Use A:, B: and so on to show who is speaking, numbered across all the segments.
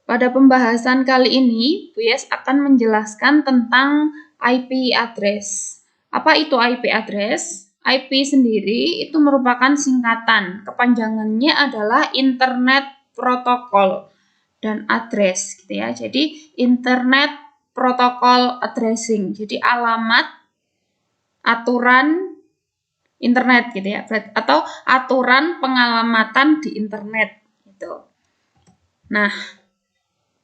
A: Pada pembahasan kali ini, Bu Yes akan menjelaskan tentang IP address. Apa itu IP address? IP sendiri itu merupakan singkatan. Kepanjangannya adalah Internet Protocol dan Address, gitu ya. Jadi Internet Protocol Addressing. Jadi alamat aturan internet, gitu ya. Atau aturan pengalamatan di internet, gitu. Nah,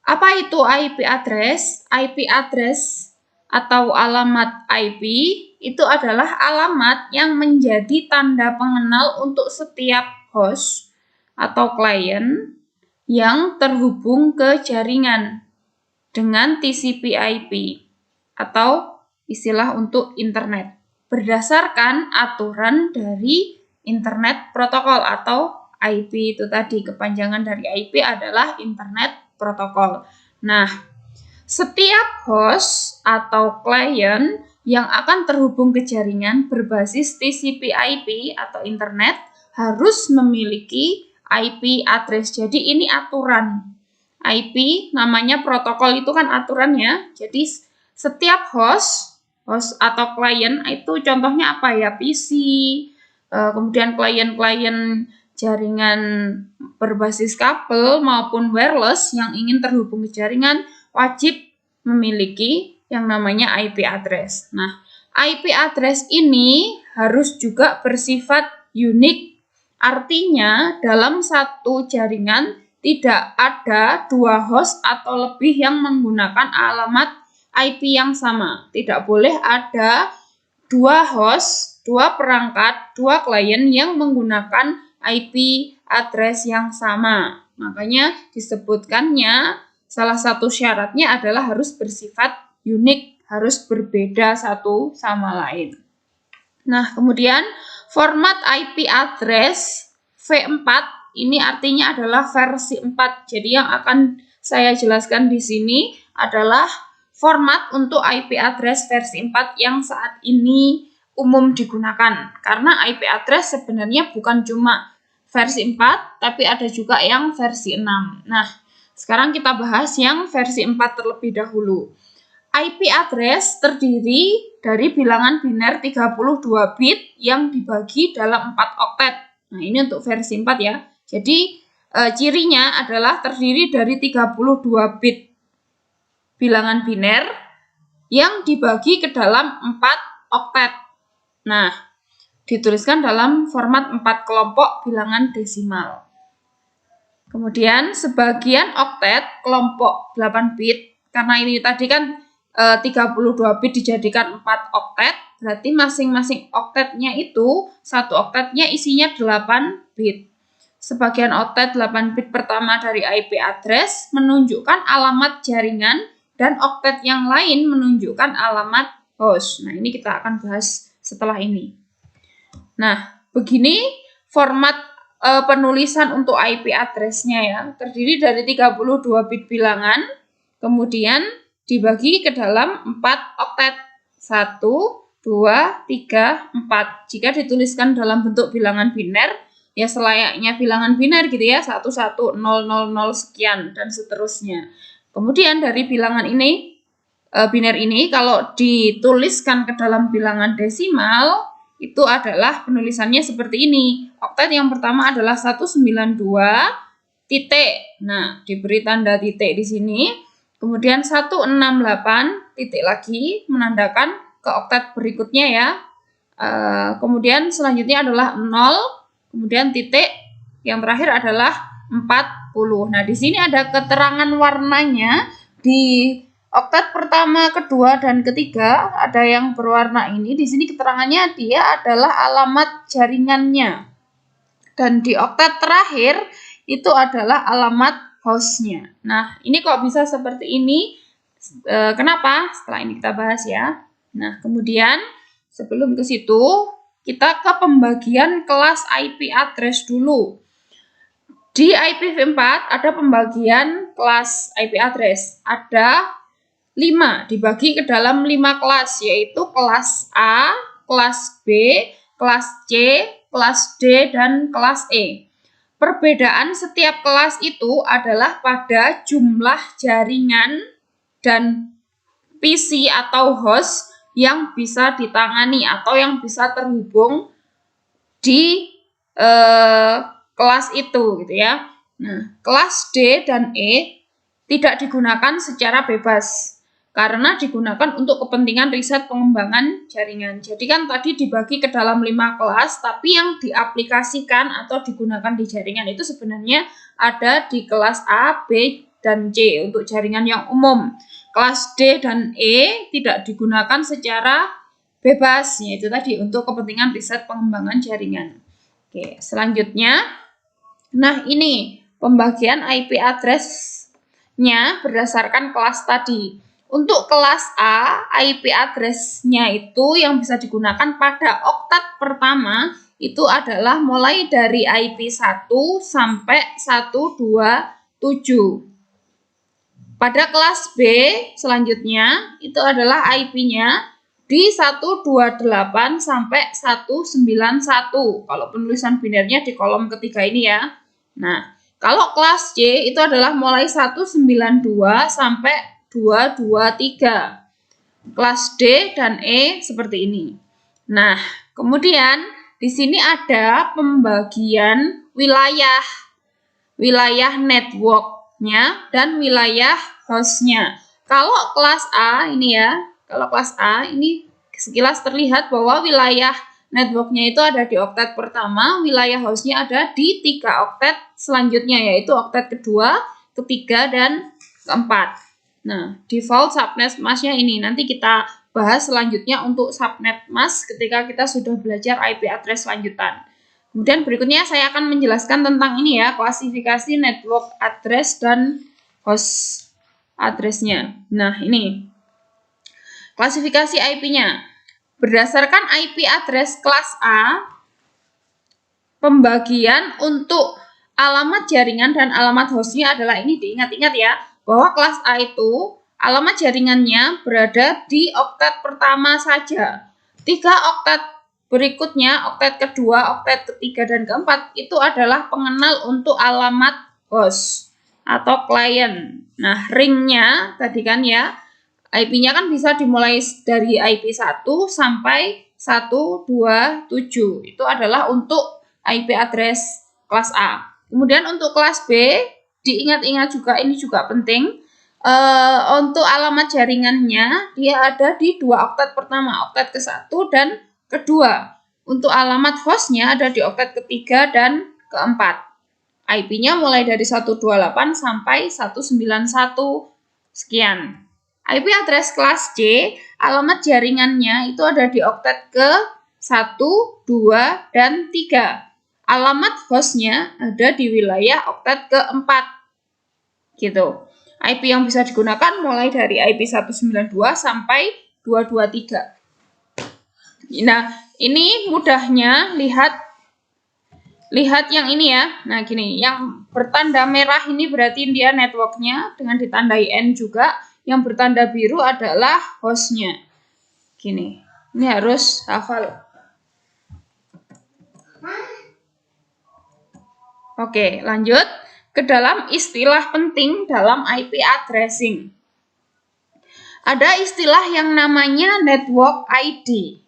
A: apa itu IP address? IP address atau alamat IP itu adalah alamat yang menjadi tanda pengenal untuk setiap host atau klien yang terhubung ke jaringan dengan TCP/IP atau istilah untuk internet berdasarkan aturan dari internet protokol atau IP itu tadi. Kepanjangan dari IP adalah internet protokol. Nah, setiap host atau klien yang akan terhubung ke jaringan berbasis TCP/IP atau internet harus memiliki IP address. Jadi ini aturan. IP namanya protokol itu kan aturannya. Jadi setiap host atau klien itu contohnya apa ya? PC, kemudian klien-klien jaringan berbasis kabel maupun wireless yang ingin terhubung ke jaringan wajib memiliki yang namanya IP address. Nah, IP address ini harus juga bersifat unik. Artinya, dalam satu jaringan tidak ada dua host atau lebih yang menggunakan alamat IP yang sama. Tidak boleh ada dua host, dua perangkat, dua klien yang menggunakan IP address yang sama. Makanya disebutkannya salah satu syaratnya adalah harus bersifat unik, harus berbeda satu sama lain. Nah, kemudian format IP address V4 ini artinya adalah versi 4. Jadi yang akan saya jelaskan di sini adalah format untuk IP address versi 4 yang saat ini umum digunakan. Karena IP address sebenarnya bukan cuma versi 4, tapi ada juga yang versi 6. Nah, sekarang kita bahas yang versi 4 terlebih dahulu. IP address terdiri dari bilangan biner 32 bit yang dibagi dalam 4 oktet. Nah, ini untuk versi 4 ya. Jadi, cirinya adalah terdiri dari 32 bit bilangan biner yang dibagi ke dalam 4 oktet. Nah, dituliskan dalam format 4 kelompok bilangan desimal. Kemudian sebagian oktet kelompok 8 bit, karena ini tadi kan 32 bit dijadikan 4 oktet, berarti masing-masing oktetnya itu, satu oktetnya isinya 8 bit. Sebagian oktet 8 bit pertama dari IP address menunjukkan alamat jaringan dan oktet yang lain menunjukkan alamat host. Nah, ini kita akan bahas setelah ini. Nah, begini format penulisan untuk IP address-nya ya. Terdiri dari 32 bit bilangan, kemudian dibagi ke dalam 4 oktet. 1, 2, 3, 4. Jika dituliskan dalam bentuk bilangan biner, ya selayaknya bilangan biner gitu ya, 1, 1, 0, 0, 0, sekian, dan seterusnya. Kemudian dari bilangan ini, biner ini, kalau dituliskan ke dalam bilangan desimal, itu adalah penulisannya seperti ini. Oktet yang pertama adalah 192 titik. Nah, diberi tanda titik di sini. Kemudian 168 titik lagi menandakan ke oktet berikutnya ya. Kemudian selanjutnya adalah 0, kemudian titik yang terakhir adalah 40. Nah, di sini ada keterangan warnanya di oktet pertama, kedua, dan ketiga ada yang berwarna ini. Di sini keterangannya dia adalah alamat jaringannya. Dan di oktet terakhir itu adalah alamat hostnya. Nah, ini kok bisa seperti ini? Kenapa? Setelah ini kita bahas ya. Nah, kemudian sebelum ke situ, kita ke pembagian kelas IP address dulu. Di IPv4 ada pembagian kelas IP address. Ada 5, dibagi ke dalam 5 kelas, yaitu kelas A, kelas B, kelas C, kelas D, dan kelas E. perbedaan setiap kelas itu adalah pada jumlah jaringan dan PC atau host yang bisa ditangani atau yang bisa terhubung di kelas itu gitu ya. Nah, kelas D dan E tidak digunakan secara bebas karena digunakan untuk kepentingan riset pengembangan jaringan. Jadi kan tadi dibagi ke dalam 5 kelas, tapi yang diaplikasikan atau digunakan di jaringan itu sebenarnya ada di kelas A, B, dan C untuk jaringan yang umum. Kelas D dan E tidak digunakan secara bebas, yaitu tadi untuk kepentingan riset pengembangan jaringan. Oke, selanjutnya, nah ini pembagian IP address-nya berdasarkan kelas tadi. Untuk kelas A, IP address-nya itu yang bisa digunakan pada oktat pertama itu adalah mulai dari IP 1 sampai 127. Pada kelas B selanjutnya itu adalah IP-nya di 128 sampai 191. Kalau penulisan binernya di kolom ketiga ini ya. Nah, kalau kelas C itu adalah mulai 192 sampai 223. Kelas D dan E seperti ini. Nah, kemudian di sini ada pembagian wilayah network-nya dan wilayah host-nya. Kalau kelas A ini ya, kalau kelas A ini sekilas terlihat bahwa wilayah network-nya itu ada di oktet pertama, wilayah host-nya ada di 3 oktet selanjutnya, yaitu oktet kedua, ketiga, dan keempat. Nah, default subnet mask-nya ini nanti kita bahas selanjutnya untuk subnet mask ketika kita sudah belajar IP address lanjutan. Kemudian berikutnya saya akan menjelaskan tentang ini ya, klasifikasi network address dan host address-nya. Nah, ini klasifikasi IP-nya. Berdasarkan IP address kelas A, pembagian untuk alamat jaringan dan alamat hostnya adalah ini, diingat-ingat ya, bahwa kelas A itu alamat jaringannya berada di oktet pertama saja. 3 oktet berikutnya, oktet kedua, oktet ketiga, dan keempat itu adalah pengenal untuk alamat host atau klien. Nah, ringnya tadi kan ya, IP-nya kan bisa dimulai dari IP 1 sampai 127. Itu adalah untuk IP address kelas A. Kemudian untuk kelas B, diingat-ingat juga, ini juga penting. Untuk alamat jaringannya, dia ada di 2 oktet pertama, oktet ke-1 dan kedua. Untuk alamat hostnya ada di oktet ketiga dan keempat. IP-nya mulai dari 128 sampai 191 sekian. IP address kelas C, alamat jaringannya itu ada di oktet ke-1, 2, dan 3. Alamat hostnya ada di wilayah oktet ke-4. Gitu. IP yang bisa digunakan mulai dari IP 192 sampai 223. Nah, ini mudahnya lihat yang ini ya. Nah, gini, yang bertanda merah ini berarti dia networknya dengan ditandai N juga. Yang bertanda biru adalah hostnya. Gini, ini harus hafal. Oke, lanjut ke dalam istilah penting dalam IP addressing. Ada istilah yang namanya network ID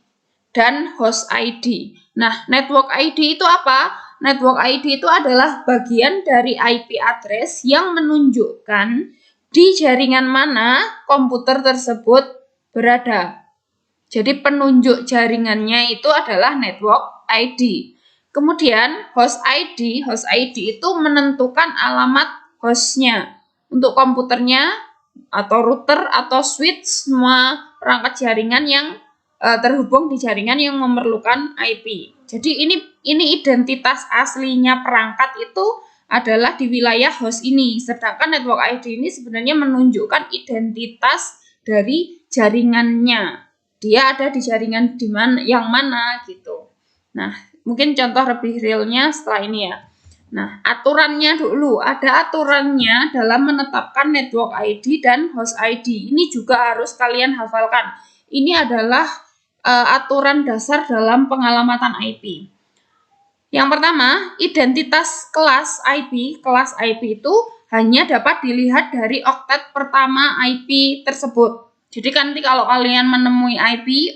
A: dan host ID. Nah, network ID itu apa? Network ID itu adalah bagian dari IP address yang menunjukkan di jaringan mana komputer tersebut berada. Jadi penunjuk jaringannya itu adalah network ID. Kemudian host ID itu menentukan alamat hostnya untuk komputernya atau router atau switch, semua perangkat jaringan yang terhubung di jaringan yang memerlukan IP. Jadi ini identitas aslinya perangkat itu adalah di wilayah host ini. Sedangkan network ID ini sebenarnya menunjukkan identitas dari jaringannya. Dia ada di jaringan di mana, yang mana gitu. Nah, mungkin contoh lebih realnya setelah ini ya. Nah, aturannya dulu. Ada aturannya dalam menetapkan network ID dan host ID. Ini juga harus kalian hafalkan. Ini adalah aturan dasar dalam pengalamatan IP. Yang pertama, identitas kelas IP. Kelas IP itu hanya dapat dilihat dari oktet pertama IP tersebut. Jadi nanti kalau kalian menemui IP,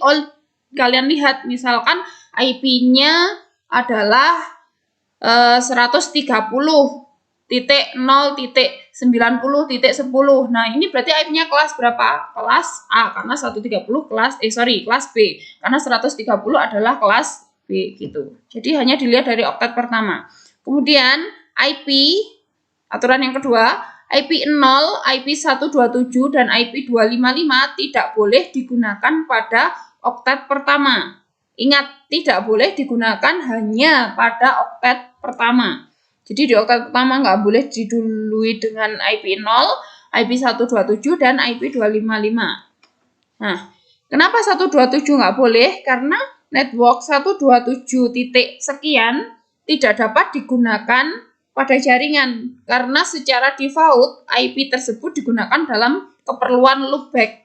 A: kalian lihat misalkan IP-nya adalah 130.0.90.10. Nah, ini berarti IP-nya kelas berapa? Kelas A, karena 130 kelas B, karena 130 adalah kelas B gitu. Jadi hanya dilihat dari oktet pertama. Kemudian IP, aturan yang kedua, IP 0, IP 127 dan IP 255 tidak boleh digunakan pada oktet pertama. Ingat, tidak boleh digunakan hanya pada oktet pertama. Jadi di oktet pertama nggak boleh didului dengan IP 0, IP 127 dan IP 255. Nah, kenapa 127 nggak boleh? Karena network 127 titik sekian tidak dapat digunakan pada jaringan karena secara default IP tersebut digunakan dalam keperluan loopback.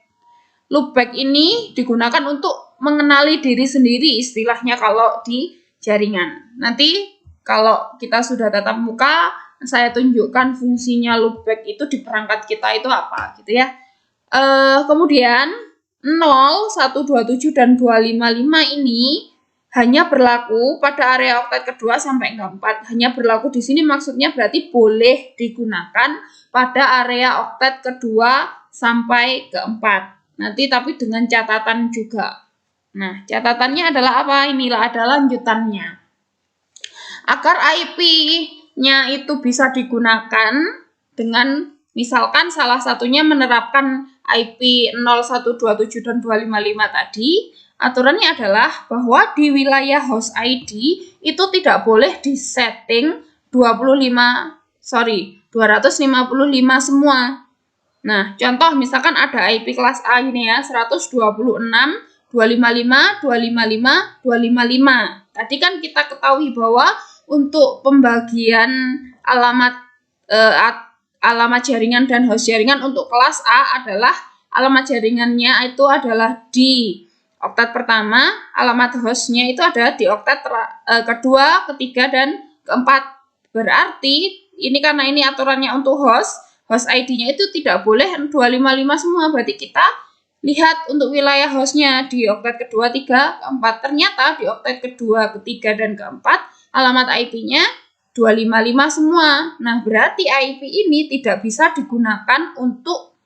A: Loopback ini digunakan untuk mengenali diri sendiri istilahnya kalau di jaringan. Nanti kalau kita sudah tatap muka, saya tunjukkan fungsinya loopback itu di perangkat kita itu apa gitu ya. Kemudian 0, 127 dan 255 ini hanya berlaku pada area oktet kedua sampai keempat. Hanya berlaku di sini maksudnya berarti boleh digunakan pada area oktet kedua sampai keempat. Nanti tapi dengan catatan juga. Nah, catatannya adalah apa? Inilah ada lanjutannya. Agar IP-nya itu bisa digunakan dengan misalkan salah satunya menerapkan IP 0127 dan 255 tadi, aturannya adalah bahwa di wilayah host ID itu tidak boleh disetting 255 semua. Nah, contoh misalkan ada IP kelas A ini ya, 126, 255, 255, 255. Tadi kan kita ketahui bahwa untuk pembagian alamat jaringan dan host jaringan untuk kelas A adalah alamat jaringannya itu adalah di oktet pertama, alamat hostnya itu ada di oktet kedua, ketiga, dan keempat. Berarti ini karena ini aturannya untuk host ID-nya itu tidak boleh 255 semua. Berarti kita lihat untuk wilayah hostnya di oktet kedua, tiga, keempat. Ternyata di oktet kedua, ketiga, dan keempat alamat IP-nya 255 semua. Nah, berarti IP ini tidak bisa digunakan untuk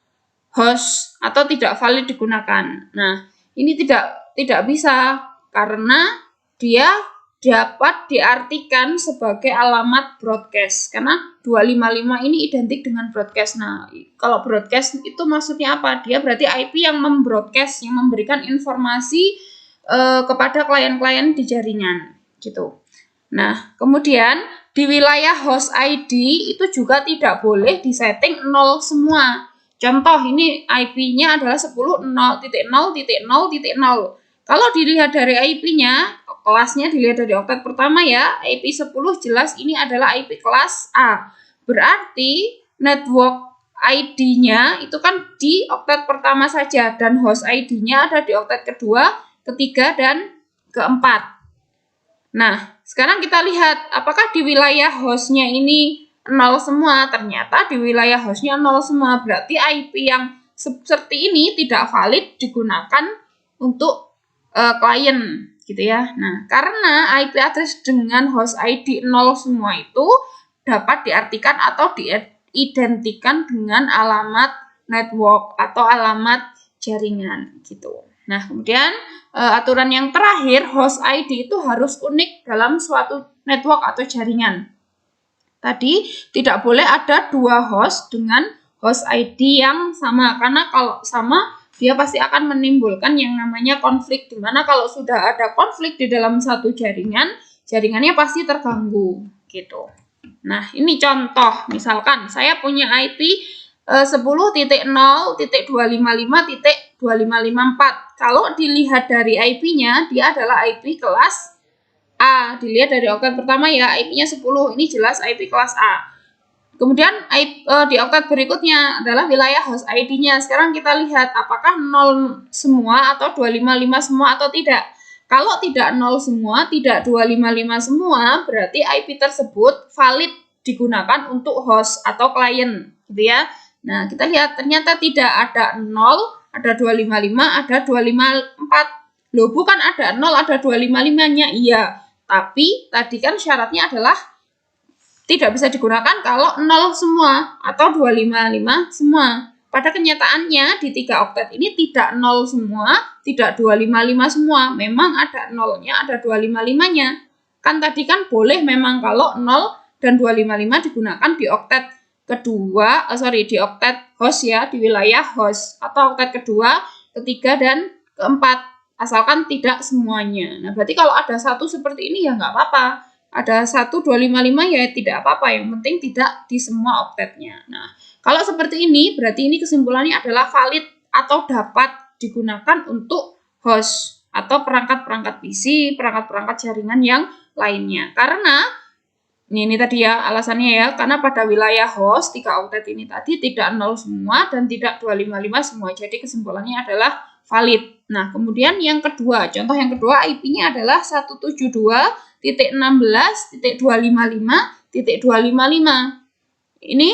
A: host atau tidak valid digunakan. Nah, ini tidak bisa karena dia dapat diartikan sebagai alamat broadcast karena 255 ini identik dengan broadcast. Nah, kalau broadcast itu maksudnya apa? Dia berarti IP yang membroadcast, yang memberikan informasi kepada klien-klien di jaringan gitu. Nah, kemudian di wilayah host ID itu juga tidak boleh disetting 0 semua. Contoh ini IP-nya adalah 10.0.0.0.0. Kalau dilihat dari IP-nya, kelasnya dilihat dari oktet pertama ya, IP 10 jelas ini adalah IP kelas A. Berarti network ID-nya itu kan di oktet pertama saja dan host ID-nya ada di oktet kedua, ketiga, dan keempat. Nah, sekarang kita lihat apakah di wilayah hostnya ini 0 semua. Ternyata di wilayah hostnya 0 semua. Berarti IP yang seperti ini tidak valid digunakan untuk klien gitu ya. Nah, karena IP address dengan host ID 0 semua itu dapat diartikan atau diidentikan dengan alamat network atau alamat jaringan gitu. Nah, kemudian aturan yang terakhir, host ID itu harus unik dalam suatu network atau jaringan. Tadi tidak boleh ada dua host dengan host ID yang sama, karena kalau sama dia pasti akan menimbulkan yang namanya konflik, dimana kalau sudah ada konflik di dalam satu jaringan, jaringannya pasti terganggu gitu. Nah, ini contoh, misalkan saya punya IP 10.0.255.2554. Kalau dilihat dari IP-nya, dia adalah IP kelas A. Dilihat dari oktet pertama ya, IP-nya 10. Ini jelas IP kelas A. Kemudian di oktet berikutnya adalah wilayah host ID-nya. Sekarang kita lihat apakah 0 semua atau 255 semua atau tidak. Kalau tidak 0 semua, tidak 255 semua, berarti IP tersebut valid digunakan untuk host atau klien, gitu ya. Nah, kita lihat ternyata tidak ada 0, ada 255, ada 254. Loh, bukan ada 0, ada 255-nya. Iya, tapi tadi kan syaratnya adalah tidak bisa digunakan kalau 0 semua atau 255 semua. Pada kenyataannya di 3 oktet ini tidak 0 semua, tidak 255 semua. Memang ada 0-nya, ada 255-nya. Kan tadi kan boleh memang kalau 0 dan 255 digunakan di oktet kedua, di oktet host ya, di wilayah host. Atau oktet kedua, ketiga, dan keempat. Asalkan tidak semuanya. Nah, berarti kalau ada satu seperti ini ya nggak apa-apa. Ada 1, 255 ya tidak apa-apa, yang penting tidak di semua oktetnya. Nah, kalau seperti ini, berarti ini kesimpulannya adalah valid atau dapat digunakan untuk host atau perangkat-perangkat PC, perangkat-perangkat jaringan yang lainnya. Karena, ini tadi ya alasannya ya, karena pada wilayah host, 3 oktet ini tadi tidak 0 semua dan tidak 255 semua. Jadi kesimpulannya adalah valid. Nah, kemudian yang kedua, contoh yang kedua IP-nya adalah 172.16.255.255. Ini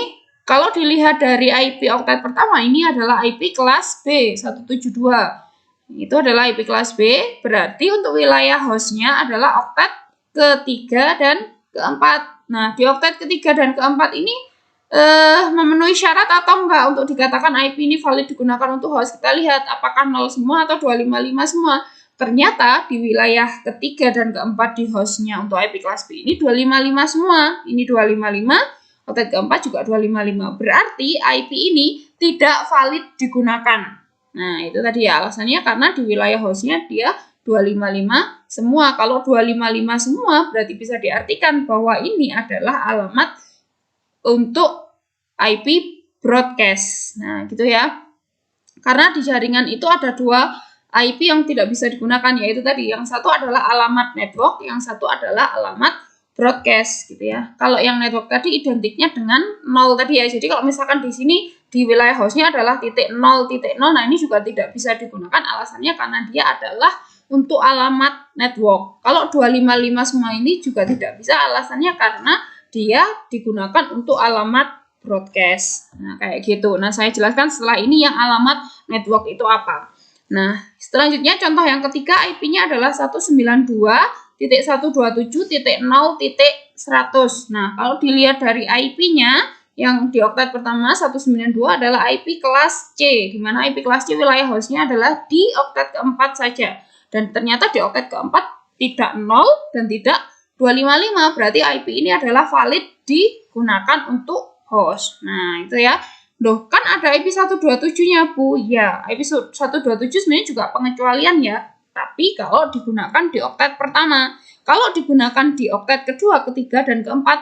A: kalau dilihat dari IP oktet pertama, ini adalah IP kelas B, 172. Itu adalah IP kelas B, berarti untuk wilayah hostnya adalah oktet ketiga dan keempat. Nah, di oktet ketiga dan keempat ini memenuhi syarat atau enggak untuk dikatakan IP ini valid digunakan untuk host. Kita lihat apakah 0 semua atau 255 semua. Ternyata di wilayah ketiga dan keempat di hostnya untuk IP kelas B ini 255 semua. Ini 255, oktet keempat juga 255. Berarti IP ini tidak valid digunakan. Nah, itu tadi ya alasannya, karena di wilayah hostnya dia 255 semua. Kalau 255 semua berarti bisa diartikan bahwa ini adalah alamat untuk IP broadcast. Nah, gitu ya. Karena di jaringan itu ada 2 IP yang tidak bisa digunakan, yaitu tadi yang satu adalah alamat network, yang satu adalah alamat broadcast gitu ya. Kalau yang network tadi identiknya dengan 0 tadi ya. Jadi kalau misalkan di sini di wilayah hostnya adalah .0.0, nah ini juga tidak bisa digunakan, alasannya karena dia adalah untuk alamat network. Kalau 255 semua ini juga tidak bisa, alasannya karena dia digunakan untuk alamat broadcast. Nah, kayak gitu. Nah, saya jelaskan setelah ini yang alamat network itu apa. Nah, selanjutnya contoh yang ketiga IP-nya adalah 192.127.0.100. Nah, kalau dilihat dari IP-nya yang di oktet pertama 192 adalah IP kelas C, di mana IP kelas C wilayah hostnya adalah di oktet keempat saja. Dan ternyata di oktet keempat tidak 0 dan tidak 255, berarti IP ini adalah valid digunakan untuk host. Nah, itu ya. Loh, kan ada IP 127-nya, Bu. Ya, IP 127 sebenarnya juga pengecualian ya. Tapi kalau digunakan di oktet pertama. Kalau digunakan di oktet kedua, ketiga, dan keempat,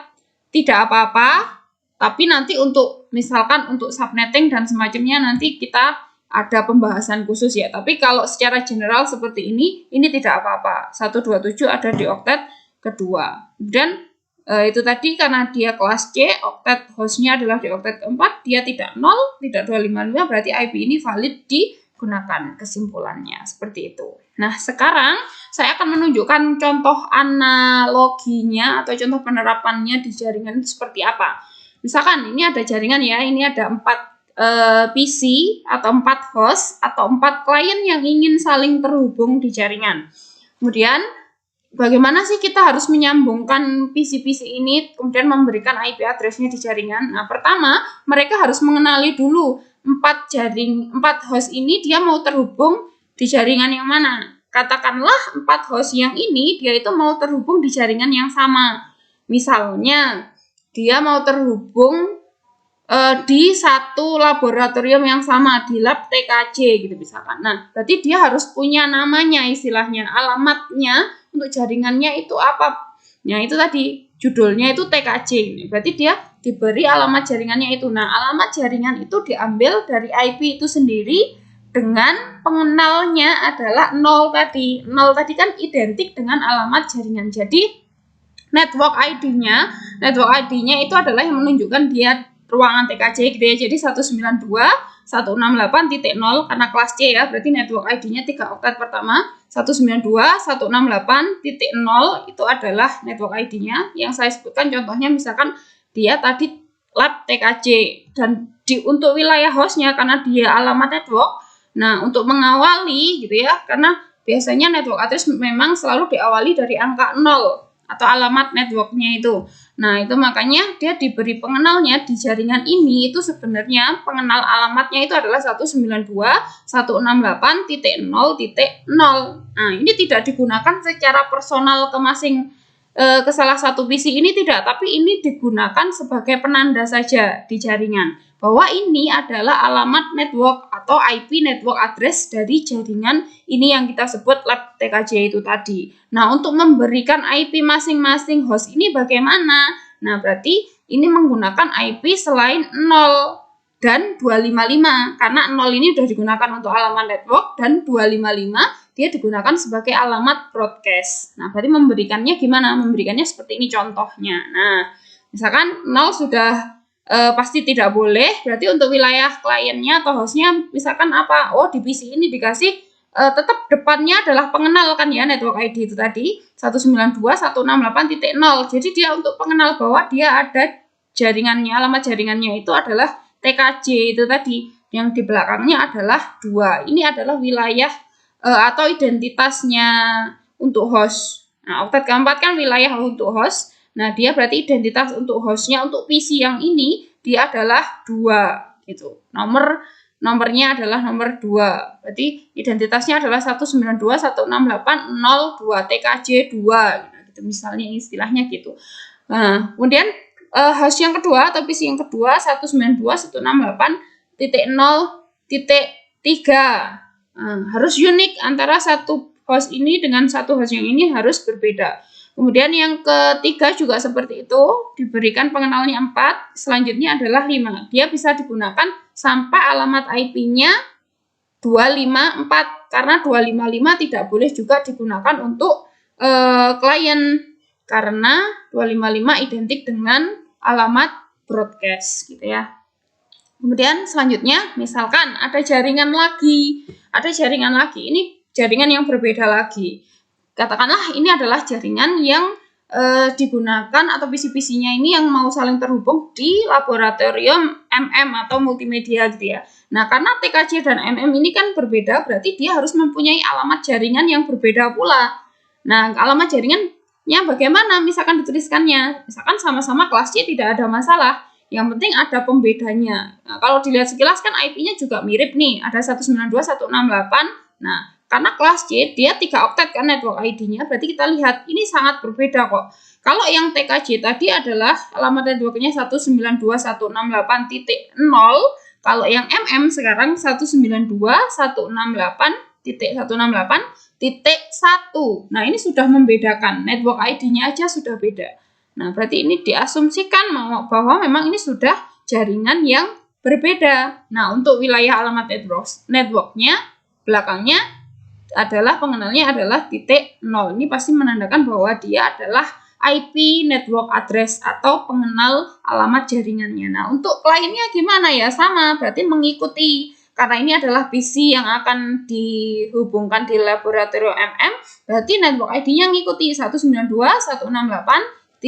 A: tidak apa-apa. Tapi nanti untuk, misalkan untuk subnetting dan semacamnya, nanti kita ada pembahasan khusus ya. Tapi kalau secara general seperti ini tidak apa-apa. 127 ada di oktet kedua. Dan itu tadi karena dia kelas C, oktet hostnya adalah di oktet keempat, dia tidak 0, tidak 255, berarti IP ini valid digunakan. Kesimpulannya seperti itu. Nah, sekarang saya akan menunjukkan contoh analoginya atau contoh penerapannya di jaringan seperti apa. Misalkan ini ada jaringan ya, ini ada 4 PC atau 4 host atau 4 klien yang ingin saling terhubung di jaringan. Kemudian bagaimana sih kita harus menyambungkan PC-PC ini, kemudian memberikan IP address-nya di jaringan? Nah, pertama, mereka harus mengenali dulu 4 host ini dia mau terhubung di jaringan yang mana. Katakanlah 4 host yang ini dia itu mau terhubung di jaringan yang sama. Misalnya, dia mau terhubung di satu laboratorium yang sama, di lab TKJ gitu misalkan. Nah, berarti dia harus punya namanya, istilahnya, alamatnya untuk jaringannya itu apa. Nah, itu tadi, judulnya itu TKJ. Berarti dia diberi alamat jaringannya itu. Nah, alamat jaringan itu diambil dari IP itu sendiri dengan pengenalnya adalah 0 tadi. 0 tadi kan identik dengan alamat jaringan. Jadi, network ID-nya itu adalah yang menunjukkan dia ruangan TKJ gitu ya. Jadi 192.168.0 karena kelas C ya, berarti network ID-nya 3 oktet pertama 192.168.0 itu adalah network ID-nya. Yang saya sebutkan contohnya misalkan dia tadi lab TKJ, dan untuk wilayah hostnya karena dia alamat network. Nah, untuk mengawali gitu ya, karena biasanya network address memang selalu diawali dari angka 0 atau alamat networknya itu. Nah, itu makanya dia diberi pengenalnya di jaringan ini itu sebenarnya pengenal alamatnya itu adalah 192.168.0.0. Nah, ini tidak digunakan secara personal ke salah satu PC ini tidak, tapi ini digunakan sebagai penanda saja di jaringan bahwa ini adalah alamat network atau IP network address dari jaringan ini yang kita sebut lab TKJ itu tadi. Nah, untuk memberikan IP masing-masing host ini bagaimana? Nah, berarti ini menggunakan IP selain 0 dan 255, karena 0 ini sudah digunakan untuk alamat network dan 255 dia digunakan sebagai alamat broadcast. Nah, berarti memberikannya gimana? Memberikannya seperti ini contohnya. Nah, misalkan 0 sudah pasti tidak boleh, berarti untuk wilayah kliennya atau hostnya misalkan apa? Oh, di PC ini dikasih tetap depannya adalah pengenal kan ya, network ID itu tadi 192.168.0. Jadi dia untuk pengenal bahwa dia ada jaringannya, alamat jaringannya itu adalah TKJ itu tadi, yang di belakangnya adalah 2. Ini adalah wilayah atau identitasnya untuk host. Nah, oktet keempat kan wilayah untuk host. Nah, dia berarti identitas untuk hostnya untuk PC yang ini dia adalah 2 gitu. Nomornya adalah nomor 2. Berarti identitasnya adalah 192.168.02 TKJ 2 gitu misalnya istilahnya gitu. Nah, kemudian host yang kedua atau PC yang kedua 192.168.0.3. Harus unik antara satu host ini dengan satu host yang ini harus berbeda. Kemudian yang ketiga juga seperti itu, diberikan pengenalnya 4, selanjutnya adalah 5. Dia bisa digunakan sampai alamat IP-nya 254, karena 255 tidak boleh juga digunakan untuk klien, karena 255 identik dengan alamat broadcast gitu ya. Kemudian selanjutnya, misalkan ada jaringan lagi, ini jaringan yang berbeda lagi. Katakanlah ini adalah jaringan yang digunakan atau PC-PC-nya ini yang mau saling terhubung di laboratorium MM atau multimedia gitu ya. Nah, karena TKJ dan MM ini kan berbeda, berarti dia harus mempunyai alamat jaringan yang berbeda pula. Nah, alamat jaringannya bagaimana? Misalkan dituliskannya, misalkan sama-sama kelas C tidak ada masalah. Yang penting ada pembedanya. Nah, kalau dilihat sekilas kan IP-nya juga mirip nih, ada 192.168. Nah, karena kelas C dia 3 oktet kan network ID-nya, berarti kita lihat ini sangat berbeda kok. Kalau yang TKJ tadi adalah alamat networknya 192.168.0, kalau yang MM sekarang 192.168.168.1. Nah, ini sudah membedakan, network ID-nya aja sudah beda. Nah, berarti ini diasumsikan bahwa memang ini sudah jaringan yang berbeda. Nah, untuk wilayah alamat networknya belakangnya adalah pengenalnya adalah titik 0. Ini pasti menandakan bahwa dia adalah IP network address atau pengenal alamat jaringannya. Nah, untuk kliennya gimana ya? Sama, berarti mengikuti. Karena ini adalah PC yang akan dihubungkan di laboratorium MM, berarti network ID-nya mengikuti 192.168.1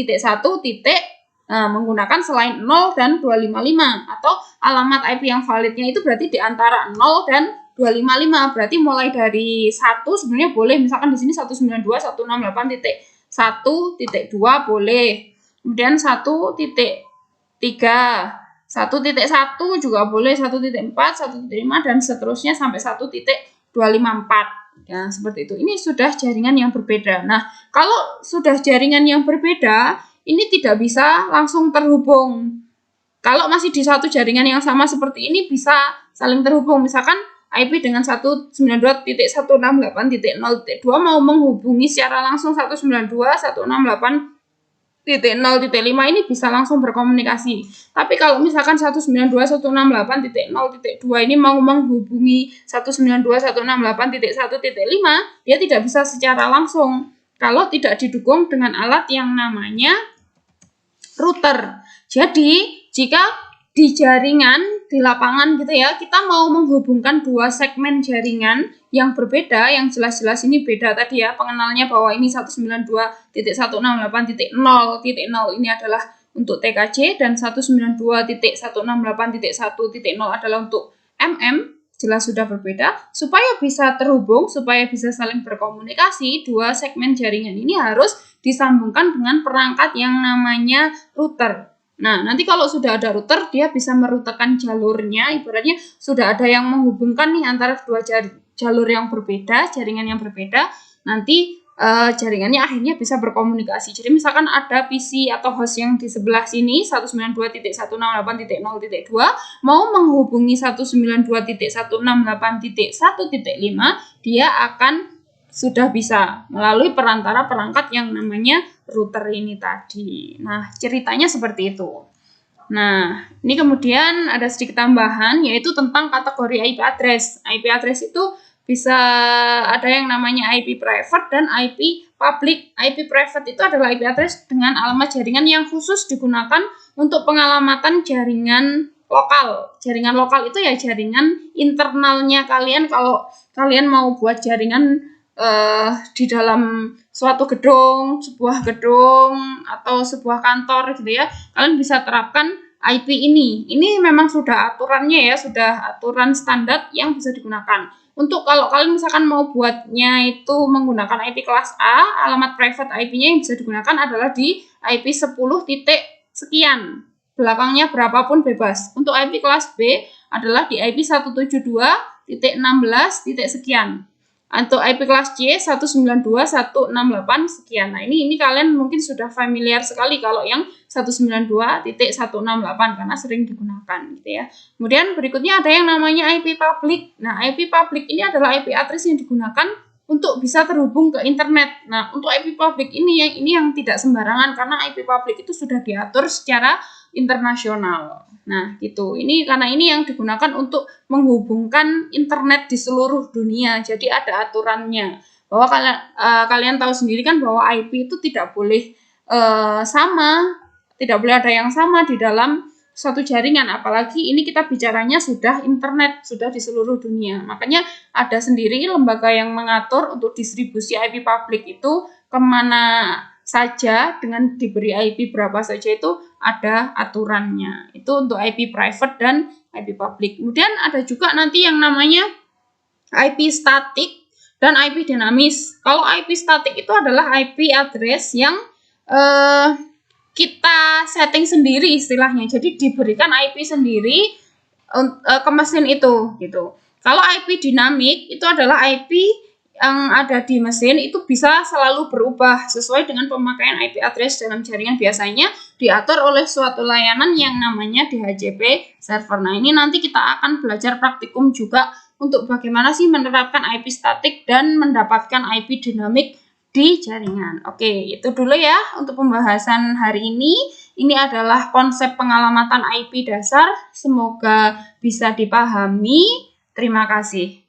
A: menggunakan selain 0 dan 255, atau alamat IP yang validnya itu berarti di antara 0 dan 255, berarti mulai dari 1 sebenarnya boleh, misalkan di sini 192.168.1.2 boleh, kemudian 1.3, 1.1 juga boleh, 1.4, 1.5 dan seterusnya sampai 1.254. Ya, seperti itu. Ini sudah jaringan yang berbeda. Nah, kalau sudah jaringan yang berbeda, ini tidak bisa langsung terhubung. Kalau masih di satu jaringan yang sama seperti ini bisa saling terhubung. Misalkan IP dengan 192.168.0.2 mau menghubungi secara langsung 192.168.0.5 ini bisa langsung berkomunikasi. Tapi kalau misalkan 192.168.0.2 ini mau menghubungi 192.168.1.5, dia tidak bisa secara langsung kalau tidak didukung dengan alat yang namanya router. Jadi, jika di jaringan di lapangan gitu ya, kita mau menghubungkan dua segmen jaringan yang berbeda, yang jelas-jelas ini beda tadi ya, pengenalnya bahwa ini 192.168.0.0 ini adalah untuk TKJ dan 192.168.1.0 adalah untuk MM, jelas sudah berbeda. Supaya bisa terhubung, supaya bisa saling berkomunikasi, dua segmen jaringan ini harus disambungkan dengan perangkat yang namanya router. Nah, nanti kalau sudah ada router, dia bisa merutekan jalurnya, ibaratnya sudah ada yang menghubungkan nih antara dua jalur yang berbeda, jaringan yang berbeda, nanti jaringannya akhirnya bisa berkomunikasi. Jadi misalkan ada PC atau host yang di sebelah sini 192.168.0.2 mau menghubungi 192.168.1.5, dia akan sudah bisa melalui perantara perangkat yang namanya router ini tadi. Nah, ceritanya seperti itu. Nah, ini kemudian ada sedikit tambahan yaitu tentang kategori IP address. IP address itu bisa ada yang namanya IP private dan IP public. IP private itu adalah IP address dengan alamat jaringan yang khusus digunakan untuk pengalamatan jaringan lokal. Jaringan lokal itu ya jaringan internalnya kalian. Kalau kalian mau buat jaringan di dalam suatu gedung, sebuah gedung atau sebuah kantor gitu ya, kalian bisa terapkan IP ini. Ini memang sudah aturannya ya, sudah aturan standar yang bisa digunakan. Untuk kalau kalian misalkan mau buatnya itu menggunakan IP kelas A, alamat private IP-nya yang bisa digunakan adalah di IP 10 titik sekian. Belakangnya berapapun bebas. Untuk IP kelas B adalah di IP 172.16 titik sekian. Untuk IP kelas C 192.168 sekian. Nah, ini kalian mungkin sudah familiar sekali kalau yang 192.168 karena sering digunakan gitu ya. Kemudian berikutnya ada yang namanya IP public. Nah, IP public ini adalah IP address yang digunakan untuk bisa terhubung ke internet. Nah, untuk IP public ini yang tidak sembarangan karena IP public itu sudah diatur secara internasional. Nah, gitu. Karena ini yang digunakan untuk menghubungkan internet di seluruh dunia. Jadi ada aturannya. Bahwa kalian tahu sendiri kan bahwa IP itu tidak boleh sama, tidak boleh ada yang sama di dalam suatu jaringan. Apalagi ini kita bicaranya sudah internet, sudah di seluruh dunia. Makanya ada sendiri lembaga yang mengatur untuk distribusi IP public itu kemana saja dengan diberi IP berapa saja itu ada aturannya. Itu untuk IP private dan IP public. Kemudian ada juga nanti yang namanya IP static dan IP dinamis. Kalau IP static itu adalah IP address yang kita setting sendiri istilahnya. Jadi diberikan IP sendiri ke mesin itu gitu. Kalau IP dinamik itu adalah IP yang ada di mesin itu bisa selalu berubah sesuai dengan pemakaian IP address dalam jaringan, biasanya diatur oleh suatu layanan yang namanya DHCP server. Nah, ini nanti kita akan belajar praktikum juga untuk bagaimana sih menerapkan IP statik dan mendapatkan IP dinamik di jaringan. Oke, itu dulu ya untuk pembahasan hari ini. Ini adalah konsep pengalamatan IP dasar. Semoga bisa dipahami. Terima kasih.